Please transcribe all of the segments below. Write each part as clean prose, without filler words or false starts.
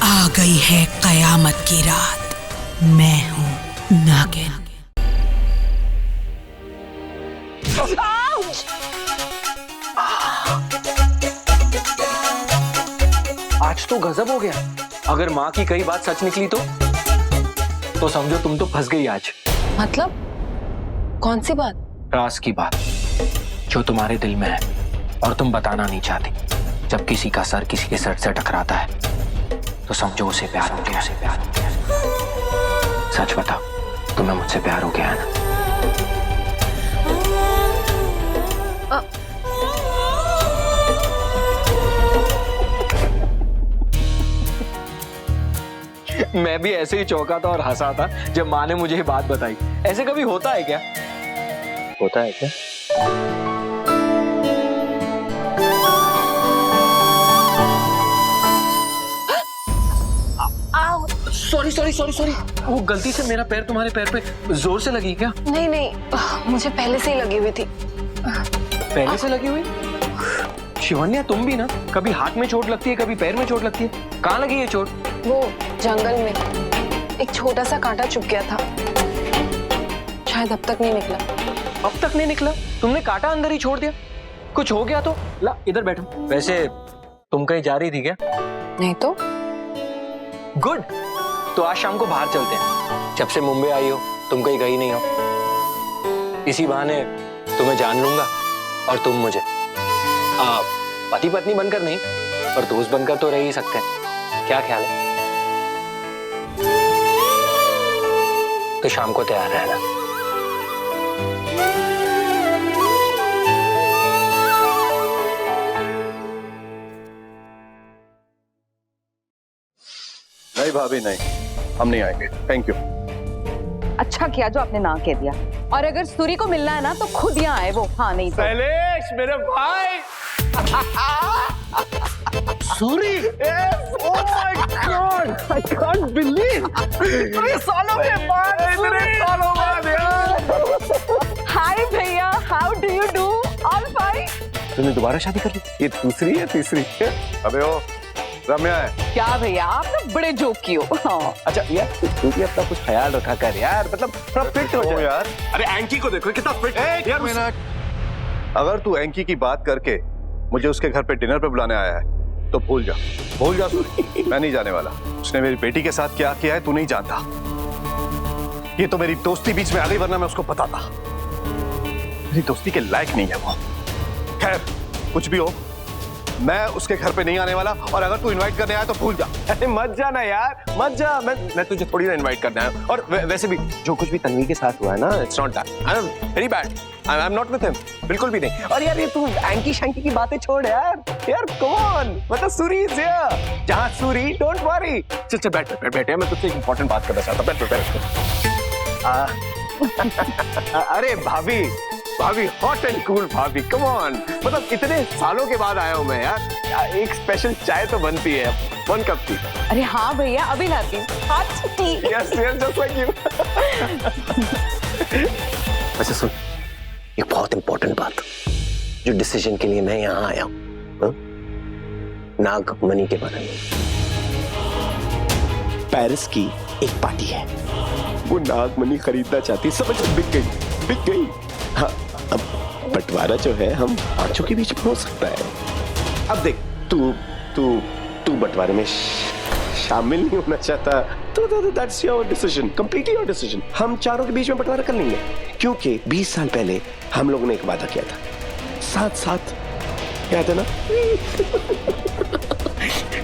आ गई है कयामत की रात। मैं हूँ नागिन। आज तो गजब हो गया। अगर माँ की कई बात सच निकली तो समझो तुम तो फंस गई आज। मतलब कौन सी बात? राज की बात जो तुम्हारे दिल में है और तुम बताना नहीं चाहती। जब किसी का सर किसी के सर से टकराता है तो समझो उसे प्यार हो गया। सच बताओ, तुम्हें मुझसे प्यार हो गया है ना? मैं भी ऐसे ही चौंका था और हंसा था जब माँ ने मुझे ये बात बताई। ऐसे कभी होता है क्या? होता है क्या? सॉरी। वो गलती से मेरा पैर तुम्हारे पैर पे जोर से लगी क्या? नहीं, मुझे पहले से ही लगी हुई थी। पहले से लगी हुई? शिवन्या तुम भी ना, कभी हाथ में चोट लगती है, कभी पैर में चोट लगती है। कहाँ लगी ये चोट? वो जंगल में एक छोटा सा कांटा चुभ गया था, शायद अब तक नहीं निकला। अब तक नहीं निकला? तुमने कांटा अंदर ही छोड़ दिया? कुछ हो गया तो? ला इधर बैठो। वैसे तुम कहीं जा रही थी क्या? नहीं तो। गुड, तो आज शाम को बाहर चलते हैं। जब से मुंबई आई हो तुम कहीं गई नहीं हो। इसी बहाने तुम्हें जान लूंगा और तुम मुझे। पति पत्नी बनकर नहीं, पर दोस्त बनकर तो रह ही सकते हैं। क्या ख्याल है? तो शाम को तैयार रहना। नहीं भाभी, नहीं, हम नहीं आएंगे। Thank you. अच्छा किया जो आपने ना कह दिया। और अगर सूरी को मिलना है ना तो खुद यहाँ आए वो। हाँ नहीं तो। शैलेश मेरे भाई। Suri, oh my God, I can't believe. इतने सालों के बाद, यार। हाय भैया, how do you do? All fine. तुमने दोबारा शादी कर ली? ये दूसरी है तीसरी? अबे ओ रम्या है क्या भैया, आप ना बड़े जोकी हो। हाँ। अच्छा यार, तू भी अपना कुछ ख्याल रखा कर यार, मतलब थोड़ा फिट हो जा यार। अरे एंकी को देखो कितना फिट है यार। अगर तू एंकी की बात करके मुझे उसके घर पे डिनर पे बुलाने आया है तो भूल जा सूरी। मैं नहीं जाने वाला। उसने मेरी बेटी के साथ क्या किया है तू नहीं जानता। ये तो मेरी दोस्ती बीच में आ गई, वरना मैं उसको बताता। मेरी दोस्ती के लायक नहीं है वो। खैर कुछ भी हो, मैं उसके घर पे नहीं आने वाला, और अगर तू इनवाइट करने आया तो भूल जा। अरे मत जाना यार, मत जा। मैं तुझे थोड़ी ना इनवाइट करना है। और वैसे भी जो कुछ भी तन्वी के साथ हुआ है ना, it's not that. I am very bad. I am not with him, बिल्कुल भी नहीं। और यार ये तू एंकी शैंकी की बातें छोड़ यार कम ऑन। मतलब सूरी इज हियर। जहां सूरी, डोंट वरी। चल बैठ। मैं तुझसे एक इंपॉर्टेंट बात करना चाहता हूं। बैठ। अरे भाभी, हॉट एंड कूल भाभी, कम ऑन। मतलब इतने सालों के बाद आया हूं मैं यार। एक स्पेशल चाय तो बनती है, 1 कप की। अरे हाँ भैया, अभी लाती हूँ। Yes, just like you. अच्छा सुन, एक बहुत इंपॉर्टेंट बात जो डिसीजन के लिए मैं यहाँ आया हूँ, नागमणि के बारे में। पेरिस की एक पार्टी है, वो नागमणि खरीदना चाहती, समझ बिक गई। हाँ, अब बंटवारा जो है हम पांचों के बीच में हो सकता है। अब देख, तू बंटवारे में शामिल नहीं होना चाहता तो that's your decision, completely your decision. हम चारों के बीच में बंटवारा कर लेंगे, क्योंकि 20 साल पहले हम लोगों ने एक वादा किया था, साथ याद है ना?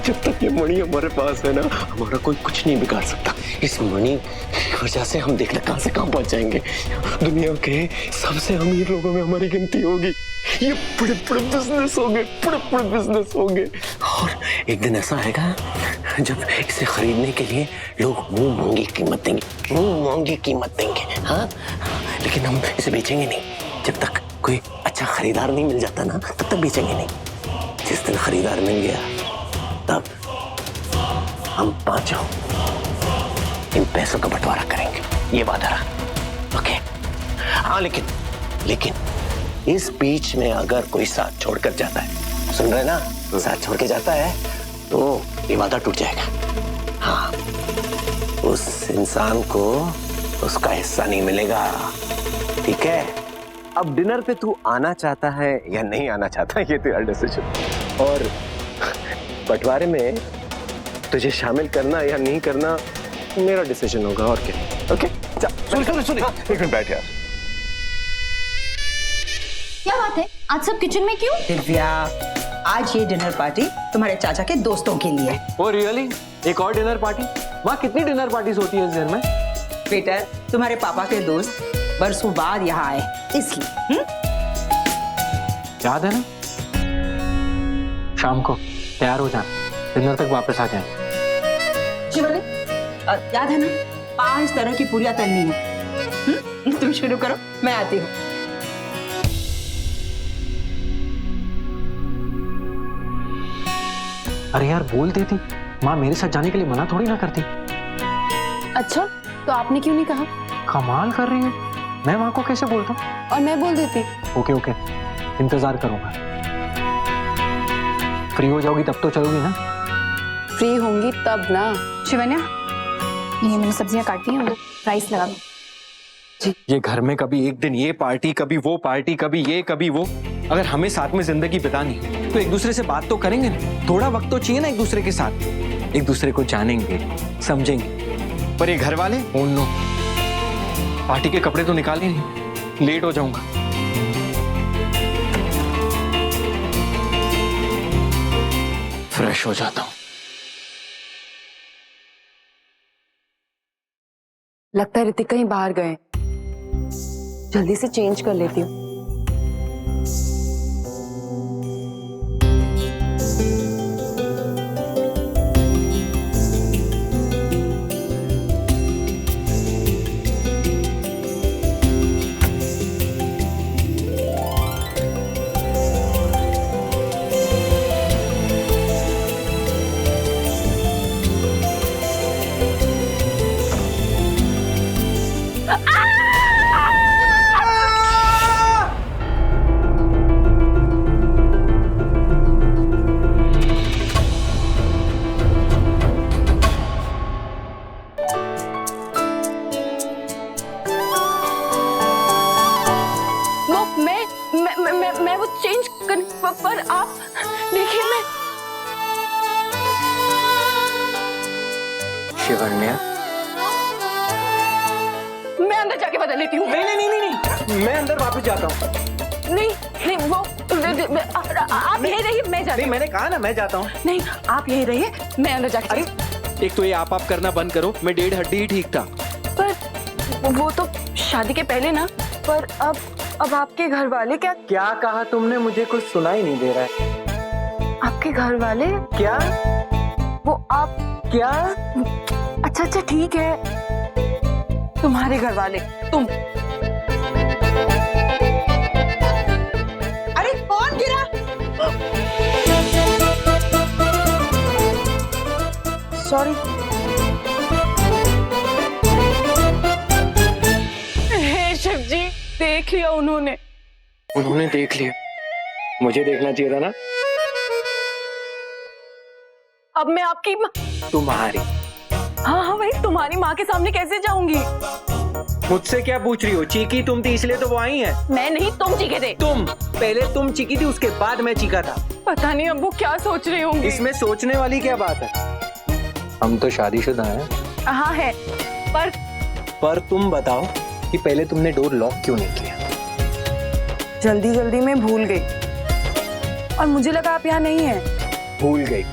जब तक ये मणि हमारे पास है ना, हमारा कोई कुछ नहीं बिगाड़ सकता। इस मणि की वजह से हम देखना कहां से कहां पहुंच जाएंगे। दुनिया के सबसे अमीर लोगों में हमारी गिनती होगी। ये बड़े बिजनेस होंगे। और एक दिन ऐसा आएगा जब इसे खरीदने के लिए लोग मुंह मांगी कीमत देंगे। हाँ, लेकिन हम इसे बेचेंगे नहीं। जब तक कोई अच्छा खरीदार नहीं मिल जाता ना, तब तक बेचेंगे नहीं। जिस दिन खरीदार मिल गया, तब हम पांचों इन पैसों का बंटवारा करेंगे। ये वादा रहा। ओके? हाँ, लेकिन इस बीच में अगर कोई साथ छोड़कर जाता है, सुन रहे ना, साथ छोड़ के जाता है तो ये वादा टूट जाएगा। उस इंसान को उसका हिस्सा नहीं मिलेगा, ठीक है? अब डिनर पे तू आना चाहता है या नहीं आना चाहता ये तेरा डिसीजन, और बंटवारे में तुझे शामिल करना या नहीं करना मेरा डिसीजन होगा, और क्या? ओके सुन एक मिनट बैठ यार। क्या बात है, आज सब किचन में क्यों? दिव्या, आज ये डिनर पार्टी तुम्हारे चाचा के दोस्तों के लिए। Oh really? एक और डिनर पार्टी? माँ कितनी डिनर पार्टीज होती है इस घर में? बेटा, तुम्हारे पापा के दोस्त बरसों बाद यहाँ आए, इसलिए। याद है ना? शाम को तैयार हो जाना, डिनर तक वापस आ जाए। शिवानी, याद है ना, 5 तरह की पूरियां तलनी है। तुम शुरू करो, मैं आती हूँ। अरे यार बोल देती, माँ मेरे साथ जाने के लिए मना थोड़ी ना करती। अच्छा, तो आपने क्यों नहीं कहा? कमाल कर रही है, मैं माँ को कैसे बोलता? और मैं बोल देती। ओके ओके, इंतजार करूंगा। फ्री हो जाओगी तब तो चलोगी ना? फ्री होंगी तब ना। शिवन्या, ये मैंने सब्जियां काटी हैं, राइस लगा दो। ये घर में कभी एक दिन ये पार्टी, कभी वो पार्टी, कभी ये कभी वो। अगर हमें साथ में जिंदगी बितानी तो एक दूसरे से बात तो करेंगे ना, थोड़ा वक्त तो चाहिए ना एक दूसरे के साथ, एक दूसरे को जानेंगे समझेंगे। पर ये घर वाले ओह नो, पार्टी के कपड़े तो निकाले नहीं, लेट हो जाऊंगा। फ्रेश हो जाता हूं। लगता है ऋतिक कहीं बाहर गए, जल्दी से चेंज कर लेती हूँ। मैं वो चेंज कर, पर आप देखिए, शिवन्या, मैं अंदर जाके बदल लेती हूँ। नहीं नहीं नहीं नहीं, मैं अंदर वापस जाता हूँ। नहीं नहीं, वो आप यहीं रहिए, मैं जाती नहीं, मैंने कहा ना मैं जाता हूँ। नहीं, आप यहीं रहिए, मैं अंदर जाके। अरे एक तो ये आप करना बंद करो, मैं 1.5 हड्डी ही ठीक था। पर वो तो शादी के पहले ना, पर अब आपके घर वाले क्या कहा तुमने? मुझे कुछ सुना ही नहीं दे रहा है। आपके घर वाले क्या? वो आप क्या? अच्छा ठीक है, तुम्हारे घर वाले, तुम। अरे कौन गिरा? सॉरी। हे शिव जी, देख लिया उन्होंने देख लिया, मुझे देखना चाहिए था ना। अब मैं आपकी तुम्हारी? हाँ भाई, तुम्हारी माँ के सामने कैसे जाऊंगी? मुझसे क्या पूछ रही हो? चीखी तुम थी इसलिए तो वो आई है। मैं नहीं, तुम चीखे थे। तुम पहले तुम चीखी थी, उसके बाद मैं चीखा था। पता नहीं अब वो क्या सोच रही होंगी। इसमें सोचने वाली क्या बात है? हम तो शादीशुदा हैं। हाँ है, पर तुम बताओ कि पहले तुमने डोर लॉक क्यों नहीं किया? जल्दी में भूल गई, और मुझे लगा आप यहाँ नहीं है। भूल गई?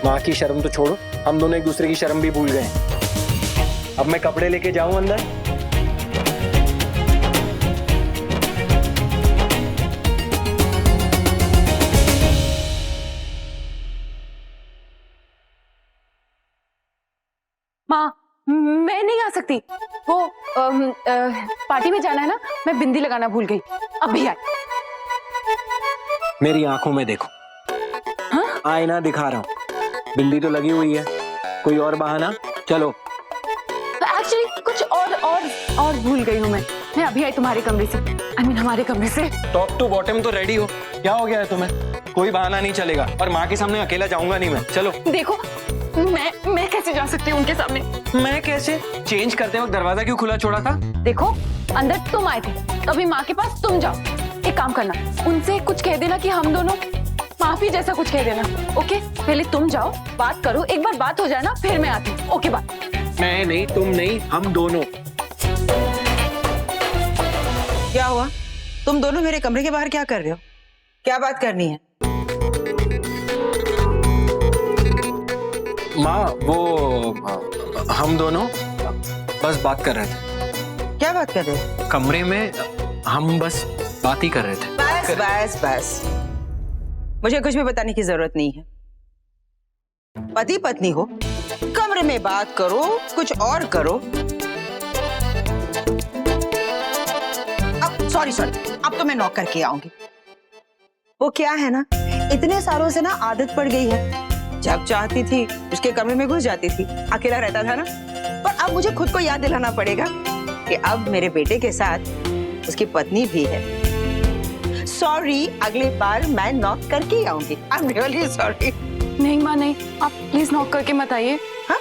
माँ की शर्म तो छोड़ो, हम दोनों एक दूसरे की शर्म भी भूल गए। अब मैं कपड़े लेके जाऊं अंदर? माँ, मैं नहीं आ सकती। वो पार्टी में जाना है ना, मैं बिंदी लगाना भूल गई। अभी आई। मेरी आंखों में देखो। हाँ? आईना दिखा रहा हूँ, बिंदी तो लगी हुई है। कोई और बहाना? चलो। एक्चुअली कुछ और भूल गई हूँ मैं अभी आई तुम्हारे कमरे से, हमारे कमरे से। टॉप टू बॉटम तो रेडी हो। क्या हो गया है तुम्हें? कोई बहाना नहीं चलेगा और माँ के सामने अकेला जाऊंगा नहीं मैं। चलो। देखो मैं कैसे जा सकती हूँ उनके सामने? मैं कैसे? चेंज करते वक्त दरवाजा क्यों खुला छोड़ा था? देखो अंदर तुम आए थे, तभी माँ के पास तुम जाओ। एक काम करना, उनसे कुछ कह देना कि हम दोनों, माफी जैसा कुछ कह देना। ओके, पहले तुम जाओ, बात करो, एक बार बात हो जाए ना फिर मैं आती हूँ। Okay bye. मैं नहीं, तुम नहीं, हम दोनों। क्या हुआ? तुम दोनों मेरे कमरे के बाहर क्या कर रहे हो? क्या बात करनी है? माँ वो हम दोनों बस बात कर रहे थे। क्या बात कर रहे हो? कमरे में हम बस बात ही कर रहे थे। बस बस बस, मुझे कुछ भी बताने की जरूरत नहीं है। पति पत्नी हो, कमरे में बात करो, कुछ और करो। अब सॉरी, अब तो मैं नॉक करके आऊंगी। वो क्या है ना, इतने सालों से ना आदत पड़ गई है, जब चाहती थी उसके कमरे में घुस जाती थी, अकेला रहता था ना। पर अब मुझे खुद को याद दिलाना पड़ेगा कि अब मेरे बेटे के साथ उसकी पत्नी भी है। सॉरी, अगली बार मैं नॉक करके ही आऊंगी। I am really sorry. नहीं माँ नहीं, आप प्लीज नॉक करके मत आइए। हाँ?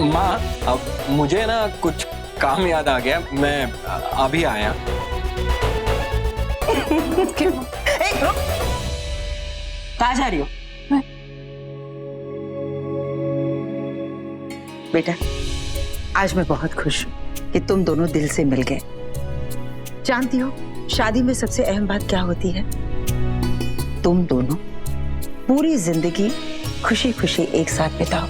माँ अब मुझे ना कुछ काम याद आ गया, मैं अभी आया। कहाँ जा रही हो? बेटा, आज मैं बहुत खुश हूँ कि तुम दोनों दिल से मिल गए। जानती हो, शादी में सबसे अहम बात क्या होती है? तुम दोनों पूरी जिंदगी खुशी खुशी एक साथ बिताओ।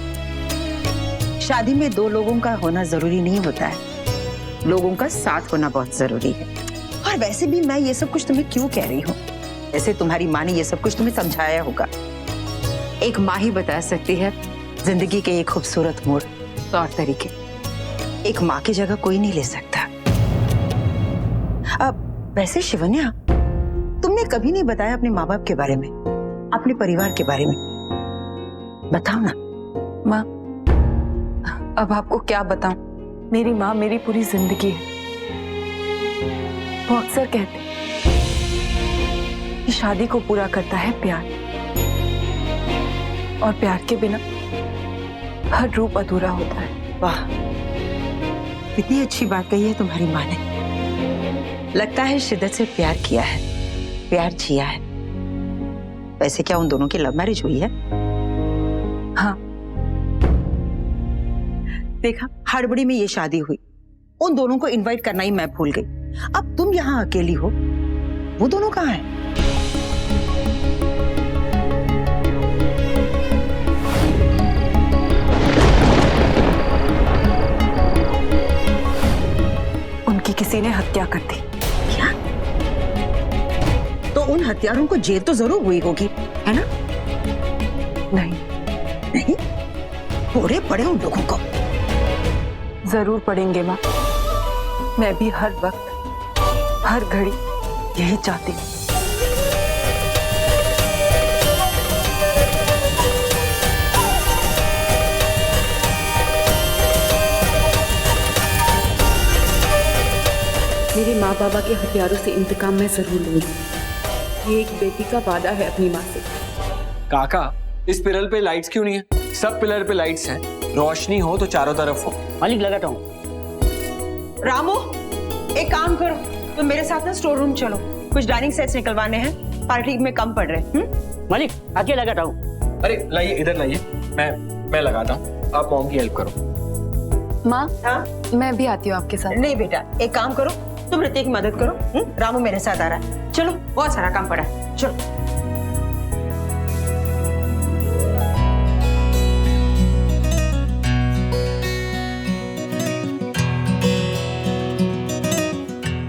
शादी में दो लोगों का होना जरूरी नहीं होता है, लोगों का साथ होना बहुत जरूरी है। और वैसे भी मैं ये सब कुछ तुम्हें क्यों कह रही हूँ? जैसे तुम्हारी माँ ने ये सब कुछ तुम्हें समझाया होगा। एक माँ ही बता सकती है जिंदगी के ये खूबसूरत मोड़, तौर तरीके। एक माँ की जगह कोई नहीं ले सकता। अब वैसे शिवन्या, तुमने कभी नहीं बताया अपने माँ बाप के बारे में, अपने परिवार के बारे में। बताओ ना। माँ, अब आपको क्या बताऊं? मेरी माँ मेरी पूरी जिंदगी है। वो अक्सर कहते कि शादी को पूरा करता है प्यार, और प्यार के बिना हर रूप अधूरा होता है। वाह, कितनी अच्छी बात कही है तुम्हारी माँ ने। लगता है शिद्दत से प्यार किया है, प्यार जिया है। वैसे क्या उन दोनों की लव मैरिज हुई है? हाँ। देखा, हड़बड़ी में ये शादी हुई। उन दोनों को इनवाइट करना ही मैं भूल गई। अब तुम यहाँ अकेली हो, वो दोनों कहाँ हैं? उनकी किसी ने हत्या कर दी। क्या? तो उन हत्यारों को जेल तो जरूर हुई होगी, है ना? नहीं, नहीं, पूरे पड़े उन लोगों को। जरूर पड़ेंगे माँ। मैं भी हर वक्त हर घड़ी यही चाहती हूँ। मेरे माँ बाबा के हथियारों से इंतकाम मैं जरूर लूंगी। ये एक बेटी का वादा है अपनी माँ से। काका, इस पिलर पे लाइट्स क्यों नहीं है? सब पिलर पे लाइट्स हैं। रोशनी हो तो चारों तरफ हो। मालिक लगाता हूँ। रामू, एक काम करो, तुम मेरे साथ ना स्टोर रूम चलो, कुछ डाइनिंग सेट्स निकलवाने हैं, पार्टी में कम पड़ रहे। मालिक आके लगाता हूँ। अरे लाइए, इधर लाइए, मैं लगाता हूँ, आप मॉम की हेल्प करो। माँ, हाँ? मैं भी आती हूँ आपके साथ। नहीं बेटा, एक काम करो, तुम ऋतिक की मदद करो। रामू मेरे साथ आ रहा है। चलो, बहुत सारा काम पड़ा है, चलो।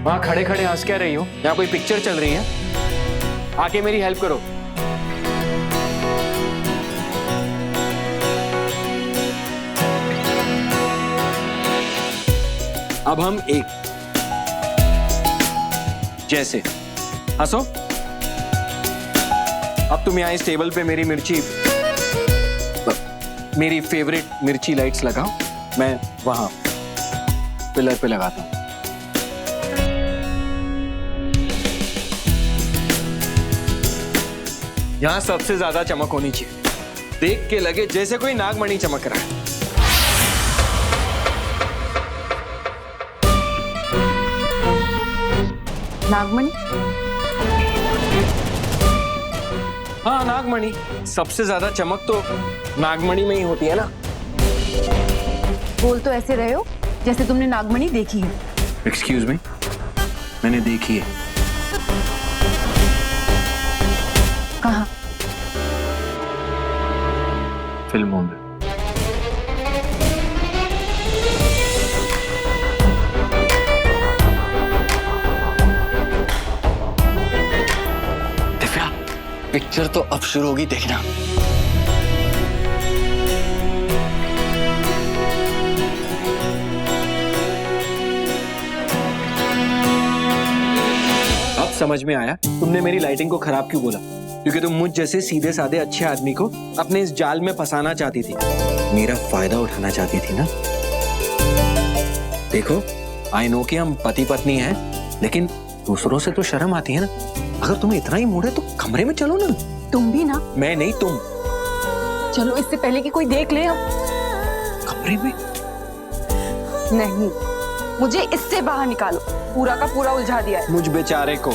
वहां खड़े खड़े हंस क्या रही हो? यहाँ कोई पिक्चर चल रही है? आके मेरी हेल्प करो। अब हम एक जैसे हंसो। अब तुम यहाँ इस टेबल पे मेरी फेवरेट मिर्ची लाइट्स लगाओ, मैं वहां। पिलर पे लगाता हूँ। यहाँ सबसे ज्यादा चमक होनी चाहिए, देख के लगे जैसे कोई नागमणि चमक रहा है। नागमणि? हाँ नागमणि, सबसे ज्यादा चमक तो नागमणि में ही होती है ना। बोल तो ऐसे रहे हो जैसे तुमने नागमणि देखी है। एक्सक्यूज मी, मैंने देखी है। कहाँ? फिल्मों में। दिव्या, पिक्चर तो अब शुरू होगी, देखना। अब समझ में आया तुमने मेरी लाइटिंग को खराब क्यों बोला, क्योंकि तुम मुझ जैसे सीधे साधे अच्छे आदमी को अपने इस जाल में फंसाना चाहती थी, मेरा फायदा उठाना चाहती थी ना। देखो, आई नो कि हम पति पत्नी हैं, लेकिन दूसरों से तो शर्म आती है ना। अगर तुम्हें इतना ही मूड है तो कमरे में चलो ना। तुम भी ना। मैं नहीं, तुम। चलो, इससे पहले कि कोई देख ले। कमरे में नहीं, मुझे इससे बाहर निकालो। पूरा का पूरा उलझा दिया है मुझ बेचारे को।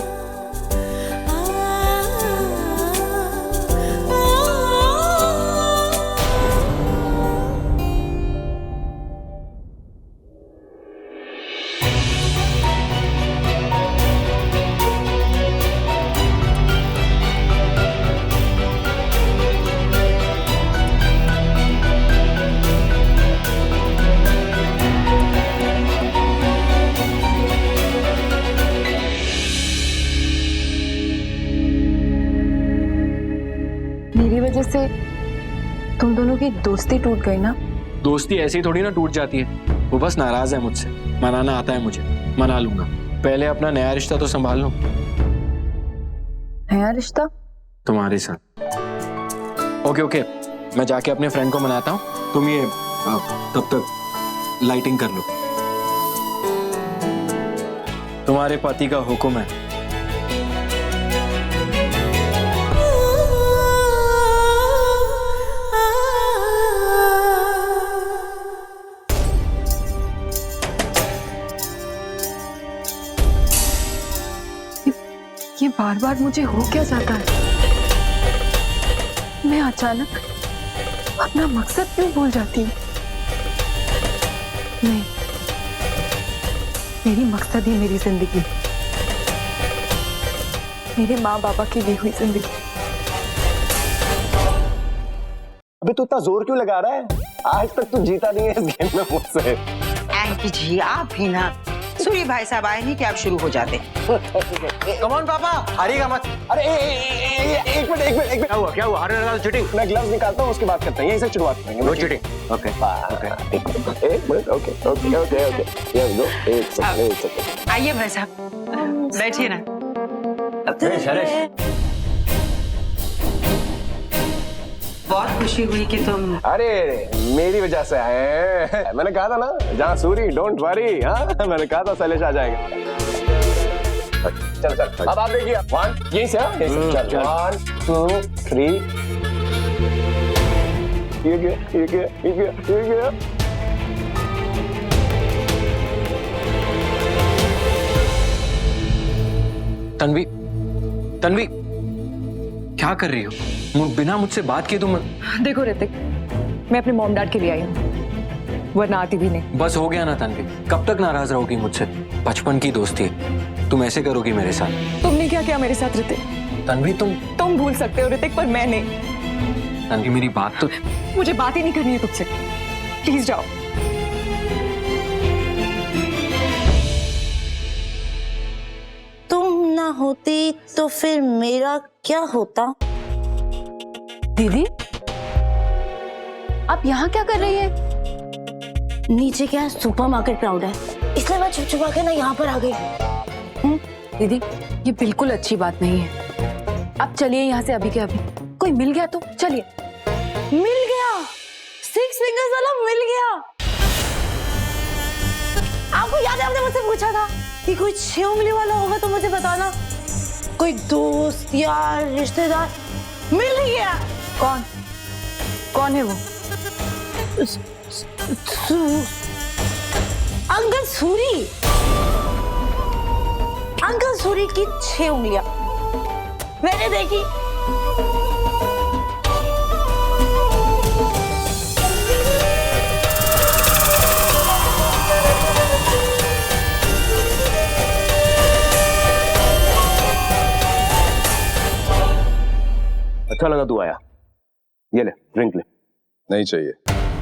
मेरी वजह से तुम दोनों की दोस्ती टूट गई ना। दोस्ती ऐसी थोड़ी ना टूट जाती है, वो बस नाराज है मुझसे। मनाना आता है मुझे, मना लूंगा। पहले अपना नया रिश्ता तो संभाल लो। नया रिश्ता? तुम्हारे साथ। ओके ओके, मैं जाके अपने फ्रेंड को मनाता हूँ, तुम ये तब तक लाइटिंग कर लो। तुम्हारे पति का हुक्म है। ये बार बार मुझे हो क्या जाता है? मैं अचानक अपना मकसद क्यों भूल जाती हूँ? नहीं, मेरी मकसद ही मेरी जिंदगी, मेरे माँ बाबा की दी हुई जिंदगी। अबे तू इतना जोर क्यों लगा रहा है? आज तक तू जीता नहीं है इस गेम में मुझसे। एंकी जी, आप भी ना। सूर्य भाई साहब आए नहीं कि आप शुरू हो जाते। कम ऑन पापा, हारिएगा मत। अरे एक मिनट। क्या हुआ? हारने लगा तो चीटिंग। मैं ग्लव्स निकालता हूँ, उसके बाद करते हैं। यहीं से शुरुआत करेंगे। No cheating. ओके। एक minute. Okay. Here we go. एक सेकंड। आइए भाई साहब, बैठिए ना। बहुत खुशी हुई कि तुम। अरे मेरी वजह से आए हैं। मैंने कहा था ना, जहाँ सूरी डोंट वरी। हाँ, मैंने कहा था शैलेश आ जाएगा। चल अब आप देखिए। 1 यहीं से। चल 1 2 3। ये गया। तन्वी, क्या कर रही हो? बिना मुझसे बात किए तुम। देखो ऋतिक, मैं अपने मॉम डैड के लिए आई हूँ, वरना आती भी नहीं। बस हो गया ना तन्वी, कब तक नाराज रहोगी मुझसे? बचपन की दोस्ती है, तुम ऐसे करोगी मेरे साथ? तुमने क्या किया मेरे साथ ऋतिक? तन्वी तुम भूल सकते हो ऋतिक, पर मैं नहीं। तन्वी मेरी बात तो। मुझे बात ही नहीं करनी है तुझसे, प्लीज जाओ। तुम ना होती तो फिर मेरा क्या होता? दीदी, आप यहाँ क्या कर रही है? नीचे क्या सुपरमार्केट क्राउड है, इसलिए मैं छुप छुपा के ना यहाँ पर आ गई। दीदी, ये बिल्कुल अच्छी बात नहीं है। अब चलिए यहाँ से अभी के अभी। कोई मिल गया तो चलिए। मिल गया, 6 फिंगर्स वाला मिल गया। आपको याद है आपने मुझसे पूछा था कि कोई 6 उंगली वाला होगा तो मुझे बताना। कोई दोस्त यार रिश्तेदार मिल गया। कौन कौन है वो? अंकल सूरी। अंकल सूरी की 6 उंगलियां मैंने देखी। अच्छा लगा तू आया, ये ले ड्रिंक ले। नहीं चाहिए।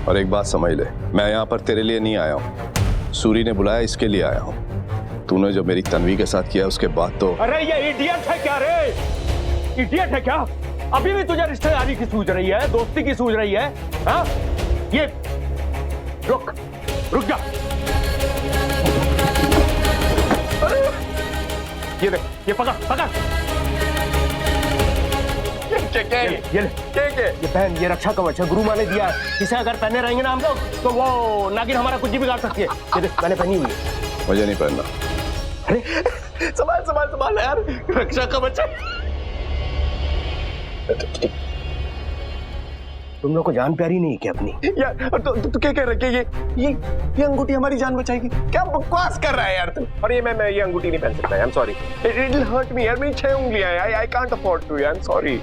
और एक बात समझ ले, मैं यहाँ पर तेरे लिए नहीं आया हूँ, सूरी ने बुलाया इसके लिए आया हूँ। तूने जो मेरी तन्वी के साथ किया उसके बाद तो। अरे ये इडियट है क्या रे? इडियट है क्या? अभी भी तुझे रिश्तेदारी की सूझ रही है, दोस्ती की सूझ रही है? हाँ? ये रुक जा। ये देख, ये पकड़। ये पहन, ये रक्षा कवच है, गुरु माँ ने दिया है। इसे अगर पहने रहेंगे ना हम लोग तो वो नागिन हमारा कुछ भी बिगाड़ सकती है। ये देख, मैंने पहनी हुई है। मुझे नहीं पहनना। अरे संभाल यार, रक्षा कवच है। तुम लोग को जान प्यारी नहीं है क्या अपनी? यार तो क्या कह रहे हैं कि ये अंगूठी हमारी जान बचाएगी? क्या बकवास कर रहा है यार तुम? और ये मैं ये अंगूठी नहीं पहन सकता। I am sorry, it will hurt me यार। मेरी 6 उंगलियां हैं, I can't afford to. I am sorry.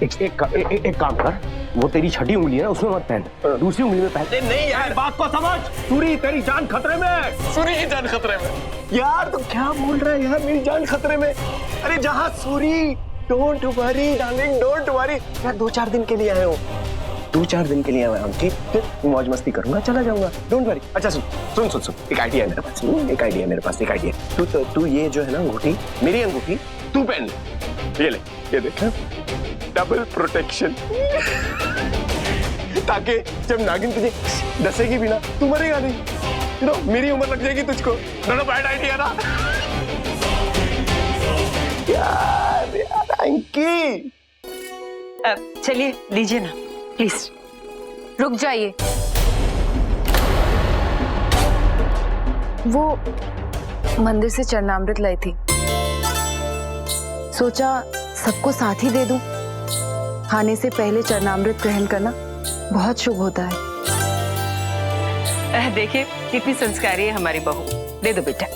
एक काम कर, वो तेरी छठी उंगली है ना, उसमें मत पहन, दूसरी उंगली में पहन। नहीं यार, बात को समझ। सूरी तेरी जान खतरे में। सूरी की जान खतरे में? यार तू क्या बोल रहा है यार, मेरी जान खतरे में? अरे जहाँ Suri, don't worry darling, don't worry यार। 2-4 दिन के लिए आए हो, 2-4 दिन के लिए आया हूँ, ठीक? फिर मौज मस्ती करूंगा, चला जाऊंगा, डोंट वरी। अच्छा सुन, एक आइडिया है मेरे पास। तू ये जो है ना अंगूठी, मेरी अंगूठी तू पहन ले। ये देख, डबल प्रोटेक्शन। ताकि जब नागिन तुझे डसेगी भी ना, तू मरेगा नहीं। मेरी उम्र लग जाएगी तुझको। नो बैड आइडिया ना यार अंकी। चलिए लीजिए ना प्लीज। रुक जाइए। वो मंदिर से चरणामृत लाई थी, सोचा सबको साथ ही दे दूं। खाने से पहले चरणामृत ग्रहण करना बहुत शुभ होता है। देखिए कितनी संस्कारी है हमारी बहू। दे दो बेटा।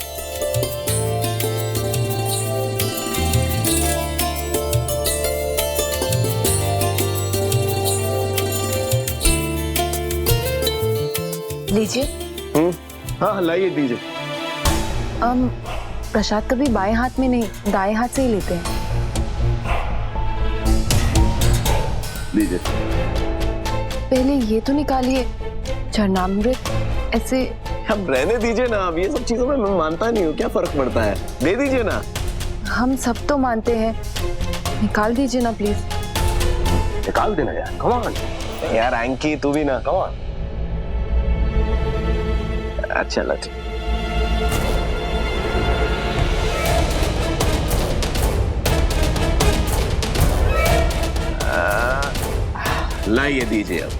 लीजिए। हाँ लाइए, दीजिए। प्रसाद कभी बाएं हाथ में नहीं, दाएं हाथ से ही लेते हैं। लीजिए। पहले ये तो निकालिए, चरणामृत ऐसे। अब रहने दीजिए ना, अब ये सब चीजों में मैं मानता नहीं हूँ, क्या फर्क पड़ता है? दे दीजिए ना। हम सब तो मानते हैं, निकाल दीजिए ना प्लीज। निकाल देना यार, कम ऑन यार। एंकी तू भी ना, कम ऑन। अच्छा लग। लाइए, दीजिए अब।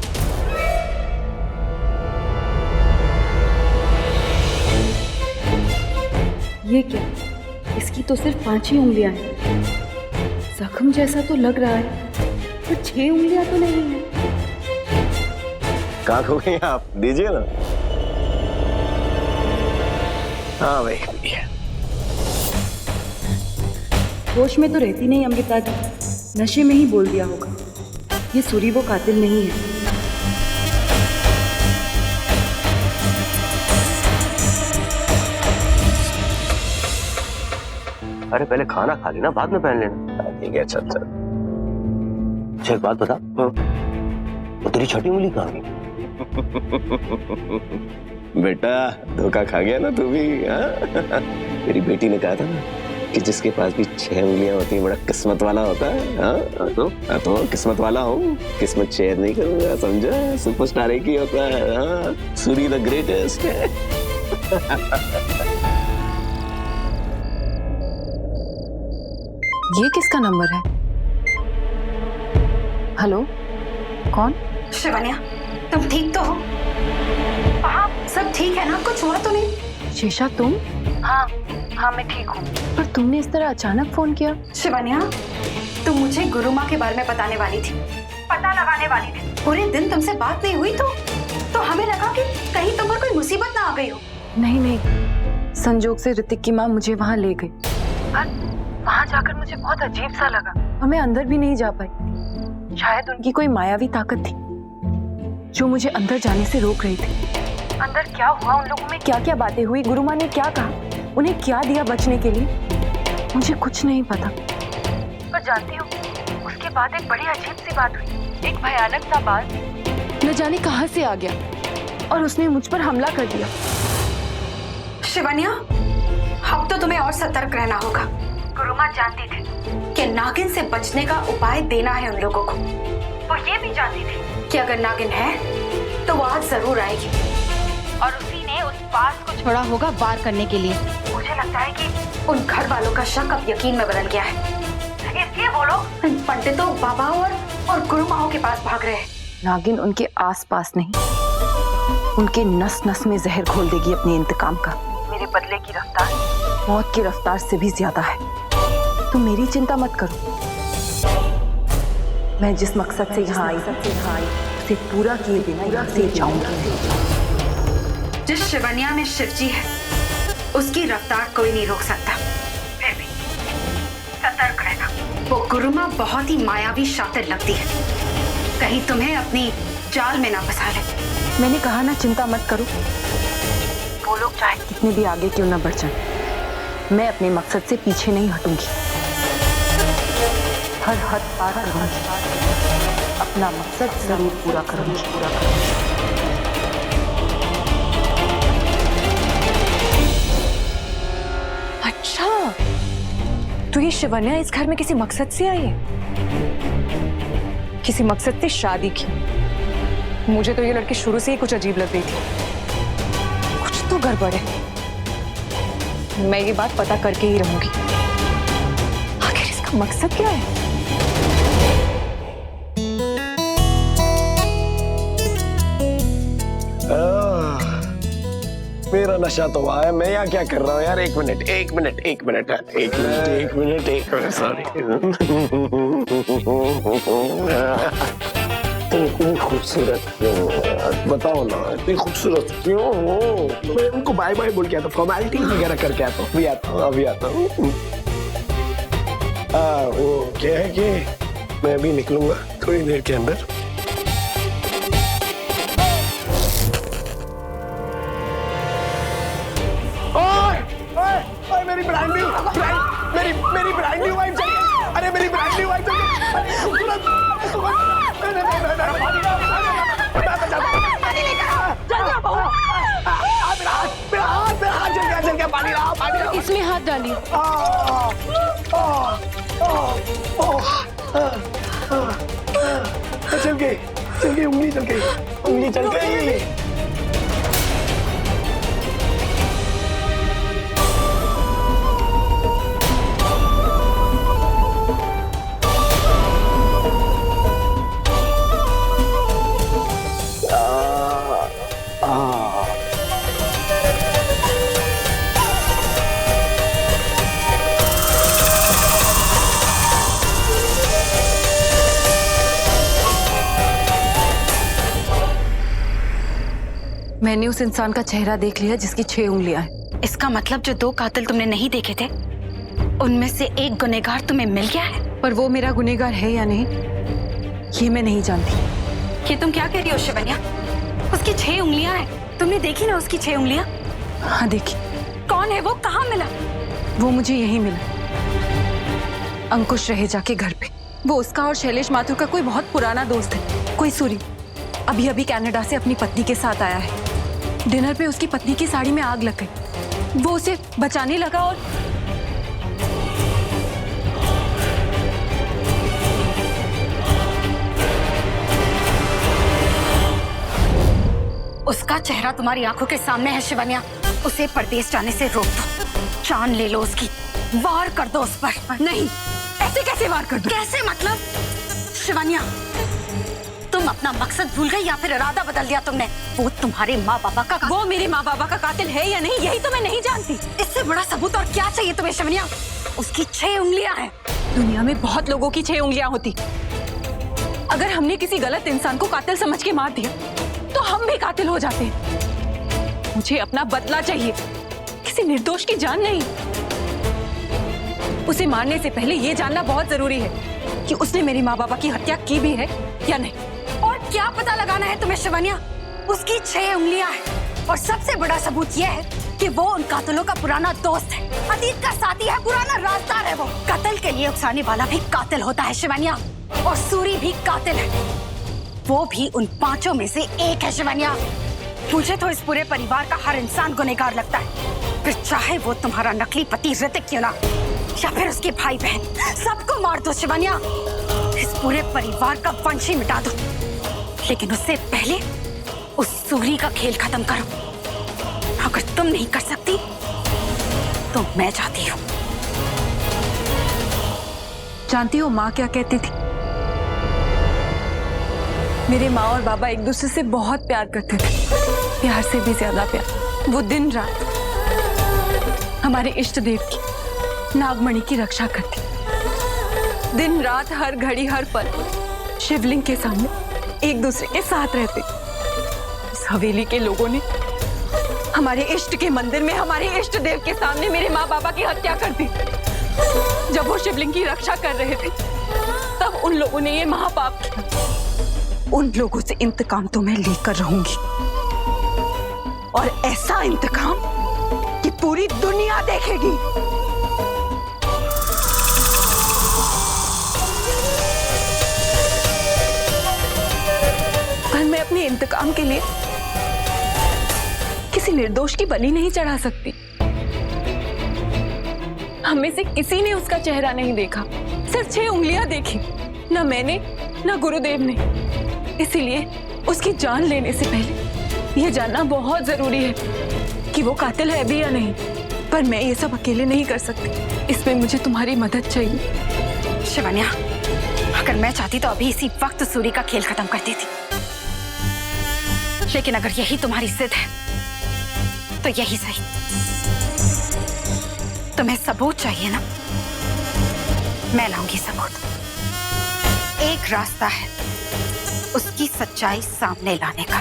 ये क्या? इसकी तो सिर्फ 5 ही उंगलियां हैं। जख्म जैसा तो लग रहा है, पर 6 उंगलियां तो नहीं है। कहाँ खो गई आप? दीजिए ना। हाँ भाई, होश में तो रहती नहीं अमृता जी, नशे में ही बोल दिया होगा। ये सूरी वो कातिल नहीं है। अरे पहले खाना खा लेना, बाद में पहन लेना। ठीक है, चल। अच्छा एक बात बता, वो तेरी छठी उंगली कहाँ गई? बेटा धोखा खा गया ना तू भी। मेरी बेटी ने कहा था ना कि जिसके पास भी 6 उंगलियां होती है बड़ा किस्मत वाला होता है। तो किस्मत वाला हूँ, किस्मत शेयर नहीं करूंगा, समझा? सुपरस्टार एक ही होता है। Suri the greatest. ये किसका नंबर है? हेलो, कौन? शिवानिया, तुम ठीक तो हो? आप सब ठीक है ना? कुछ हुआ तो नहीं? शेषा तुम? हाँ मैं ठीक हूँ। पर तुमने इस तरह अचानक फोन किया? शिवानिया, तुम मुझे गुरु माँ के बारे में बताने वाली थी, पता लगाने वाली थी। पूरे दिन तुमसे बात नहीं हुई तो हमें लगा कि कहीं तुम पर कोई मुसीबत ना आ गई हो। नहीं, संजोग से ऋतिक की माँ मुझे वहाँ ले गई। वहाँ जाकर मुझे बहुत अजीब सा लगा और मैं अंदर भी नहीं जा पाई। शायद उनकी कोई मायावी ताकत थी जो मुझे अंदर जाने से रोक रही थी। अंदर क्या हुआ, उन लोगों में क्या क्या बातें हुई, गुरु माँ ने क्या कहा, उन्हें क्या दिया बचने के लिए, मुझे कुछ नहीं पता। पर जानती हो, उसके बाद एक बड़ी अजीब सी बात हुई। एक भयानक सा बात न जाने कहां से आ गया और उसने मुझ पर हमला कर दिया। शिवानिया, अब तो तुम्हें और सतर्क रहना होगा। गुरु माँ जानती थी कि नागिन से बचने का उपाय देना है उन लोगों को। वो ये भी जानती थी कि अगर नागिन है तो वो आज जरूर आएगी और उसी ने उस पास को छोड़ा होगा वार करने के लिए। मुझे लगता है कि उन घर वालों का शक अब यकीन में बदल गया है, इसलिए वो लोग पंडितों, बाबाओं और गुरु माओं के पास भाग रहे हैं। नागिन उनके आसपास नहीं, उनके नस नस में जहर घोल देगी अपने इंतकाम का। मेरे बदले की रफ्तार मौत की रफ्तार से भी ज्यादा है। तुम मेरी चिंता मत करो, मैं जिस मकसद से यहाँ आई उसे पूरा किए बिना यहाँ से जाऊंगी। जिस शिवनिया में शिवजी है उसकी रफ्तार कोई नहीं रोक सकता। फिर भी सतर्क रहना, वो गुरुमा बहुत ही मायावी शातिर लगती है, कहीं तुम्हें अपनी जाल में ना फंसा ले। मैंने कहा ना, चिंता मत करो। वो लोग चाहे कितने भी आगे क्यों ना बढ़ जाएं, मैं अपने मकसद से पीछे नहीं हटूंगी। हर हद पार करूंगी, अपना मकसद जरूर पूरा करूंगी। अच्छा, तो ये शिवन्या इस घर में किसी मकसद से आई है? किसी मकसद से शादी की। मुझे तो ये लड़की शुरू से ही कुछ अजीब लग रही थी। कुछ तो गड़बड़ है। मैं ये बात पता करके ही रहूंगी, आखिर इसका मकसद क्या है। मेरा नशा तो हुआ है, मैं यहाँ क्या कर रहा हूँ यार। एक मिनट सॉरी। इतनी खूबसूरत क्यों, बताओ ना, इतनी खूबसूरत क्यों हो? मैं उनको बाय बाय बोल के आता, फॉर्मेलिटी वगैरह करके आता हूँ। अभी आता हूँ। वो क्या है कि मैं अभी निकलूंगा थोड़ी देर के अंदर। मेरी ब्रांड न्यू वाइफ चाहिए। अरे मेरी ब्रांड न्यू वाइफ चाहिए। इसमें हाथ डालिए। चल गई उंगली चल गई। मैंने उस इंसान का चेहरा देख लिया जिसकी 6 उंगलियां हैं। इसका मतलब जो 2 कातिल तुमने नहीं देखे थे, उनमें से एक गुनहगार तुम्हें मिल गया है। पर वो मेरा गुनहगार है या नहीं, ये मैं नहीं जानती। ये तुम क्या कह रही हो शिवन्या? उसकी 6 उंगलियां हैं, तुमने देखी ना उसकी 6 उंगलियां? हाँ देखी। कौन है वो, कहाँ मिला? वो मुझे यहीं मिला, अंकुश रहेजा के घर पे। वो उसका और शैलेश माथुर का कोई बहुत पुराना दोस्त है, कोई सूरी। अभी कनाडा से अपनी पत्नी के साथ आया है। डिनर पे उसकी पत्नी की साड़ी में आग लग गई। वो उसे बचाने लगा और उसका चेहरा तुम्हारी आंखों के सामने है शिवन्या। उसे परदेश जाने से रोक दो, जान ले लो उसकी, वार कर दो उस पर। नहीं, ऐसे कैसे वार कर दूं? कैसे मतलब? शिवन्या, तुम तुम अपना मकसद भूल गई या फिर इरादा बदल दिया तुमने? वो तुम्हारे माँ बाबा का वो मेरे माँ बाबा का कातिल है या नहीं, यही तो मैं नहीं जानती। इससे बड़ा सबूत और क्या चाहिए तुम्हें शिवनिया? उसकी 6 उंगलियां हैं। दुनिया में बहुत लोगों की 6 उंगलियां होती। अगर हमने किसी गलत इंसान को कातिल समझ के मार दिया तो हम भी कातिल हो जाते हैं। मुझे अपना बदला चाहिए, किसी निर्दोष की जान नहीं। उसे मारने से पहले ये जानना बहुत जरूरी है कि उसने मेरी माँ बाबा की हत्या की भी है या नहीं। और क्या पता लगाना है तुम्हें शिवनिया? उसकी 6 उंगलियां हैं और सबसे बड़ा सबूत यह है कि वो उन कातिलों का पुराना दोस्त है, अतीत का साथी है, पुराना राजदार है। वो कत्ल के लिए उकसाने वाला भी कातिल होता है शिवनिया, और सूरी भी कातिल है। वो भी उन 5 में से एक है शिवनिया। मुझे तो इस पूरे परिवार का हर इंसान गुनहगार लगता है, फिर चाहे वो तुम्हारा नकली पति ऋतिक क्यों ना, या फिर उसके भाई बहन, सबको मार दो शिवनिया। इस पूरे परिवार का वंश ही मिटा दो, लेकिन उससे पहले उस सूरी का खेल खत्म करो। अगर तुम नहीं कर सकती तो मैं चाहती हूँ। जानती हो माँ क्या कहती थी? मेरे माँ और बाबा एक दूसरे से बहुत प्यार करते थे, प्यार से भी ज्यादा प्यार। वो दिन रात हमारे इष्ट देव की, नागमणि की रक्षा करती। दिन रात, हर घड़ी, हर पल शिवलिंग के सामने एक दूसरे के साथ रहते। इस हवेली के लोगों ने हमारे इष्ट के मंदिर में, हमारे इष्ट देव के सामने मेरे माँ बाबा की हत्या कर दी। जब वो शिवलिंग की रक्षा कर रहे थे तब उन लोगों ने ये महापाप किया। उन लोगों से इंतकाम तो मैं लेकर रहूंगी, और ऐसा इंतकाम कि पूरी दुनिया देखेगी। पर मैं अपने इंतकाम के लिए किसी निर्दोष की बलि नहीं चढ़ा सकती। हमें से किसी ने उसका चेहरा नहीं देखा, सिर्फ 6 उंगलियां देखी, न मैंने न गुरुदेव ने। इसीलिए उसकी जान लेने से पहले यह जानना बहुत जरूरी है कि वो कातिल है भी या नहीं। पर मैं ये सब अकेले नहीं कर सकती, इसमें मुझे तुम्हारी मदद चाहिए। शिवनिया, अगर मैं चाहती तो अभी इसी वक्त सूरी का खेल खत्म कर देती, लेकिन अगर यही तुम्हारी जिद है तो यही सही। तुम्हें सबूत चाहिए ना? मैं लाऊंगी सबूत। एक रास्ता है उसकी सच्चाई सामने लाने का।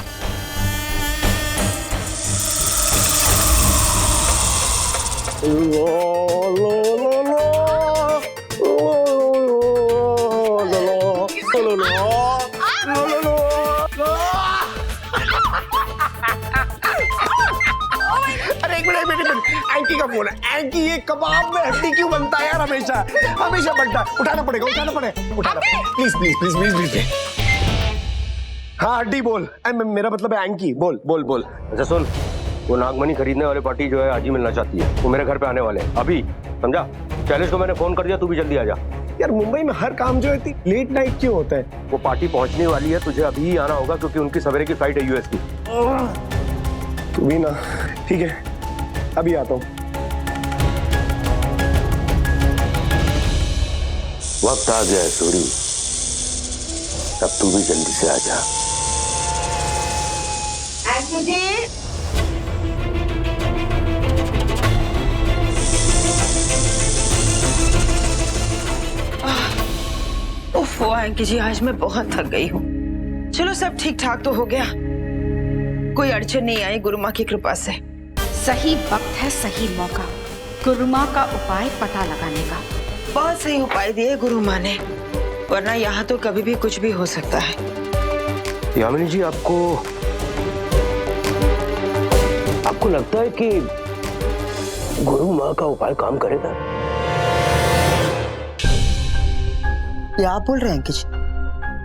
अरे एक मिनट, एंकी का फोन है। एंकी, ये कबाब में हड्डी क्यों बनता है यार? हमेशा बनता है। उठाना पड़ेगा। प्लीज। हाँ हड्डी बोल। मेरा मतलब है एंकी। बोल। अच्छा सुन, वो नागमणि खरीदने वाले पार्टी जो है आज ही मिलना चाहती है। वो मेरे घर पे आने वाले हैं अभी, समझा? शैलेश को मैंने फोन कर दिया, तू भी जल्दी आ जा। यार मुंबई में हर काम जो है लेट नाइट क्यों होता है? वो पार्टी पहुंचने वाली है, तुझे अभी ही आना होगा क्योंकि उनकी सवेरे की फ्लाइट है यूएस की। तू भी ना? ठीक है, अभी आता हूँ। वक्त आ गया है सूरी, अब तू भी जल्दी से आ जा। उफ, एंकी जी, आज मैं बहुत थक गई हूँ। चलो सब ठीक ठाक तो हो गया, कोई अड़चन नहीं आई गुरु माँ की कृपा से। सही वक्त है, सही मौका गुरु माँ का उपाय पता लगाने का। बहुत सही उपाय दिए गुरु माँ ने, वरना यहाँ तो कभी भी कुछ भी हो सकता है। यामिनी जी, आपको लगता है कि गुरु माँ का उपाय काम करेगा? ये आप बोल रहे हैं कि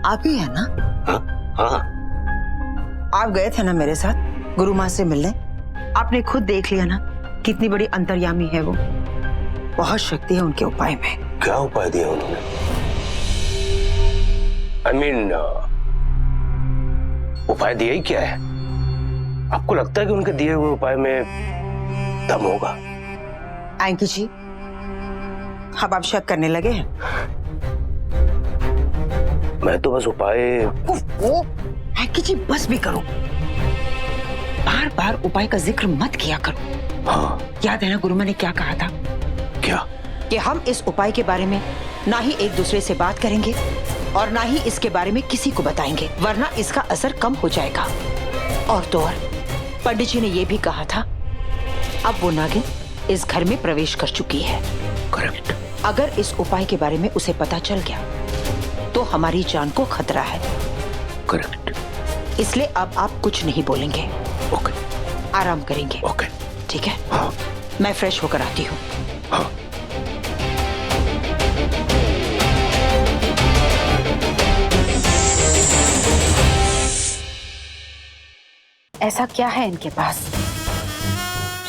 आप ही है ना? हाँ। आप गए थे ना मेरे साथ गुरु माँ से मिलने, आपने खुद देख लिया ना कितनी बड़ी अंतर्यामी है वो। बहुत शक्ति है उनके उपाय में। क्या उपाय दिया उन्होंने? उपाय दिया ही क्या है? आपको लगता है कि उनके दिए हुए उपाय में दम होगा? एंकी जी, अब आप शक करने लगे हैं? मैं तो बस उपाय। वो एंकी जी बस भी करो, बार बार उपाय का जिक्र मत किया करो। हाँ। याद है ना गुरुमा ने क्या कहा था? क्या? कि हम इस उपाय के बारे में ना ही एक दूसरे से बात करेंगे और ना ही इसके बारे में किसी को बताएंगे, वरना इसका असर कम हो जाएगा। और तो और पंडित जी ने यह भी कहा था, अब वो नागिन इस घर में प्रवेश कर चुकी है। करेक्ट। अगर इस उपाय के बारे में उसे पता चल गया तो हमारी जान को खतरा है। करेक्ट। इसलिए अब आप कुछ नहीं बोलेंगे। ओके। आराम करेंगे। ओके। ठीक है? हाँ। मैं फ्रेश होकर आती हूँ। हाँ। ऐसा क्या है इनके पास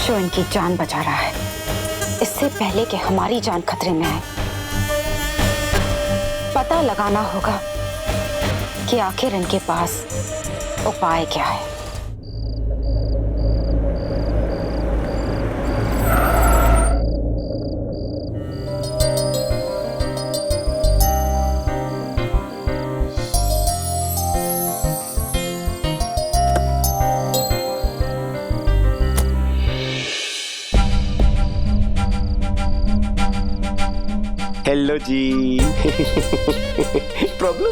जो इनकी जान बचा रहा है, इससे पहले कि हमारी जान खतरे में आए? पता लगाना होगा कि आखिर इनके पास उपाय क्या है। हेलो जी। प्रॉब्लम?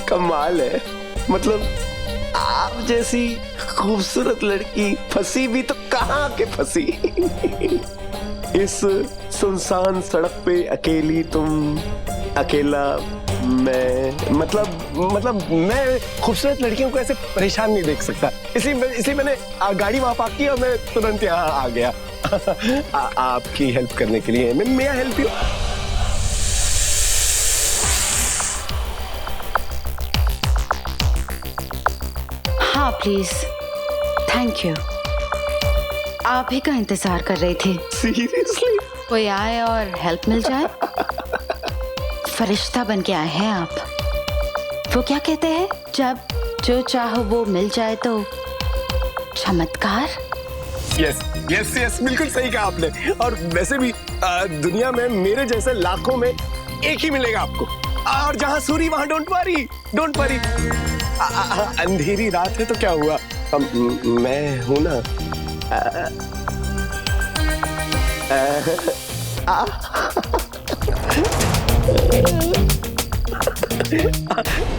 कमाल है, मतलब आप जैसी खूबसूरत लड़की फंसी भी तो कहाँ के फंसी। इस सुनसान सड़क पे अकेली तुम, अकेला मैं, मतलब मैं खूबसूरत लड़कियों को ऐसे परेशान नहीं देख सकता, इसलिए मैंने गाड़ी वहां पार्क की और मैं तुरंत यहाँ आ गया। आपकी हेल्प करने के लिए। मैं हेल्प यू? हाँ प्लीज, थैंक यू। आप ही का इंतजार कर रही थी। सीरियसली? कोई आए और हेल्प मिल जाए। फरिश्ता बन के आए हैं आप। वो क्या कहते हैं, जब जो चाहो वो मिल जाए तो चमत्कार। यस यस यस, बिल्कुल सही कहा आपने। और वैसे भी दुनिया में मेरे जैसे लाखों में एक ही मिलेगा आपको। और जहां सूरी वहां डोंट वरी, डोंट वरी। अंधेरी रात है तो क्या हुआ, मैं हूं ना।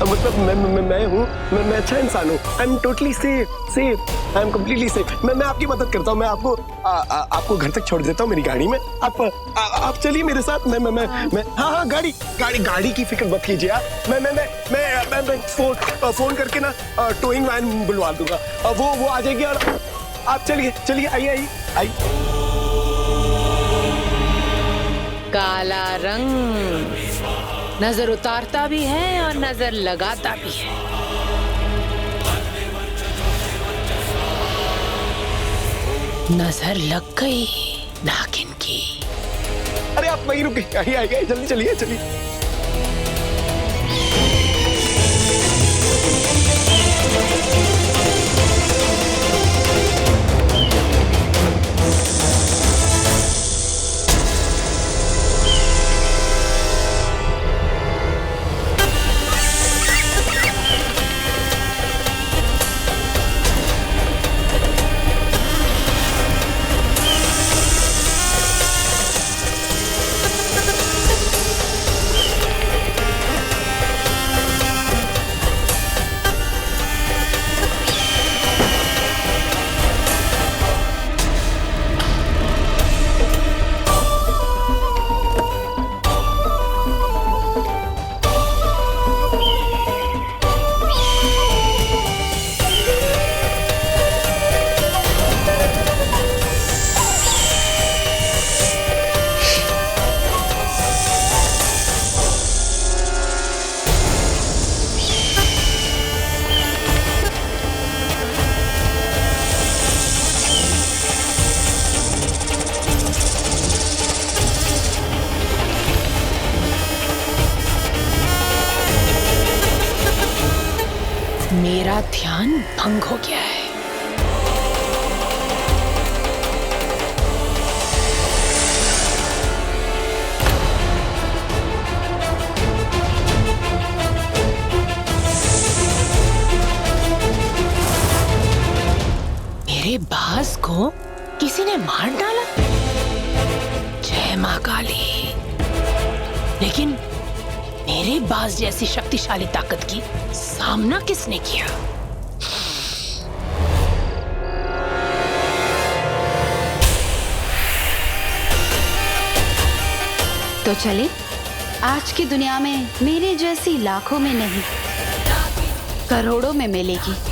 मतलब मैं हूँ, मैं अच्छा इंसान हूँ। I am totally safe, I am completely safe. मैं आपकी मदद करता हूँ। मैं आपको घर तक छोड़ देता हूँ मेरी गाड़ी में। आप चलिए मेरे साथ। मैं हाँ, गाड़ी की फिक्र मत कीजिए आप। मैं फोन करके ना टोइंग वैन बुलवा दूंगा, वो आ जाएगी। और आप चलिए आइए। काला रंग नजर उतारता भी है और नजर लगाता भी है। नजर लग गई नागिन की। अरे आप वहीं रुके, आइए जल्दी चलिए। मेरा ध्यान भंग हो गया है। मेरे बास को किसी ने मार डाला? जय मां काली। लेकिन मेरे बास जैसी शक्तिशाली ताकत की सामना किसने किया? तो चले, आज की दुनिया में मेरे जैसी लाखों में नहीं, करोड़ों में मिलेगी